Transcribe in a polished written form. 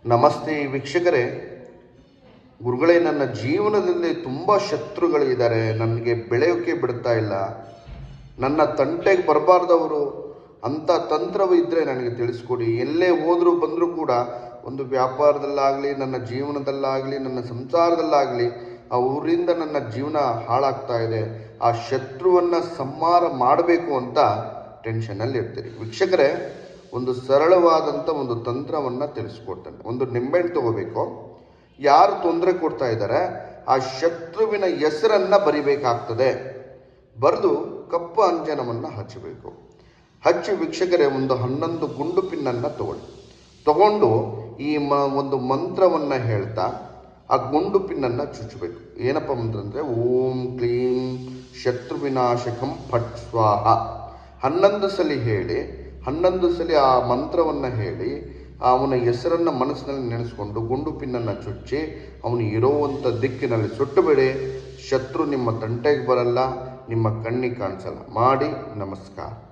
ನಮಸ್ತೆ ವೀಕ್ಷಕರೇ. ಗುರುಗಳೇ, ನನ್ನ ಜೀವನದಲ್ಲಿ ತುಂಬ ಶತ್ರುಗಳಿದ್ದಾರೆ. ನನಗೆ ಬೆಳೆಯೋಕ್ಕೆ ಬಿಡ್ತಾ ಇಲ್ಲ. ನನ್ನ ತಂಟೆಗೆ ಬರಬಾರ್ದವರು ಅಂಥ ತಂತ್ರವು ಇದ್ದರೆ ನನಗೆ ತಿಳಿಸ್ಕೊಡಿ. ಎಲ್ಲೇ ಹೋದರೂ ಬಂದರೂ ಕೂಡ ಒಂದು ವ್ಯಾಪಾರದಲ್ಲಾಗಲಿ, ನನ್ನ ಜೀವನದಲ್ಲಾಗಲಿ, ನನ್ನ ಸಂಸಾರದಲ್ಲಾಗಲಿ ಅವರಿಂದ ನನ್ನ ಜೀವನ ಹಾಳಾಗ್ತಾ ಇದೆ. ಆ ಶತ್ರುವನ್ನು ಸಂಹಾರ ಮಾಡಬೇಕು ಅಂತ ಟೆನ್ಷನಲ್ಲಿ ಇರ್ತೀರಿ. ವೀಕ್ಷಕರೇ, ಒಂದು ಸರಳವಾದಂಥ ಒಂದು ತಂತ್ರವನ್ನು ತಿಳಿಸ್ಕೊಡ್ತೇನೆ. ಒಂದು ನಿಂಬೆಹಣ್ಣು ತಗೋಬೇಕು. ಯಾರು ತೊಂದರೆ ಕೊಡ್ತಾ ಇದ್ದಾರೆ ಆ ಶತ್ರುವಿನ ಹೆಸರನ್ನು ಬರಿಬೇಕಾಗ್ತದೆ. ಬರೆದು ಕಪ್ಪು ಅಂಜನವನ್ನು ಹಚ್ಚಬೇಕು. ಹಚ್ಚಿ ವೀಕ್ಷಕರೇ, ಒಂದು 11 ಗುಂಡು ಪಿನ್ನನ್ನು ತಗೊಂಡು ಈ ಒಂದು ಮಂತ್ರವನ್ನು ಹೇಳ್ತಾ ಆ ಗುಂಡು ಪಿನ್ನನ್ನು ಚುಚ್ಚಬೇಕು. ಏನಪ್ಪ ಮಂತ್ರ ಅಂದರೆ, ಓಂ ಕ್ಲೀಂ ಶತ್ರುವಿನಾಶಕಂ ಫಟ್ ಸ್ವಾಹ 11 ಸಲ ಹೇಳಿ, 11 ಸಲ ಆ ಮಂತ್ರವನ್ನು ಹೇಳಿ ಅವನ ಹೆಸರನ್ನು ಮನಸ್ಸಿನಲ್ಲಿ ನೆನೆಸ್ಕೊಂಡು ಗುಂಡು ಪಿನ್ನನ್ನು ಚುಚ್ಚಿ ಅವನು ಇರೋವಂಥ ದಿಕ್ಕಿನಲ್ಲಿ ಸುಟ್ಟುಬಿಡಿ. ಶತ್ರು ನಿಮ್ಮ ತಂಟೆಗೆ ಬರಲ್ಲ, ನಿಮ್ಮ ಕಣ್ಣಿಗೆ ಕಾಣಿಸಲ್ಲ. ಮಾಡಿ. ನಮಸ್ಕಾರ.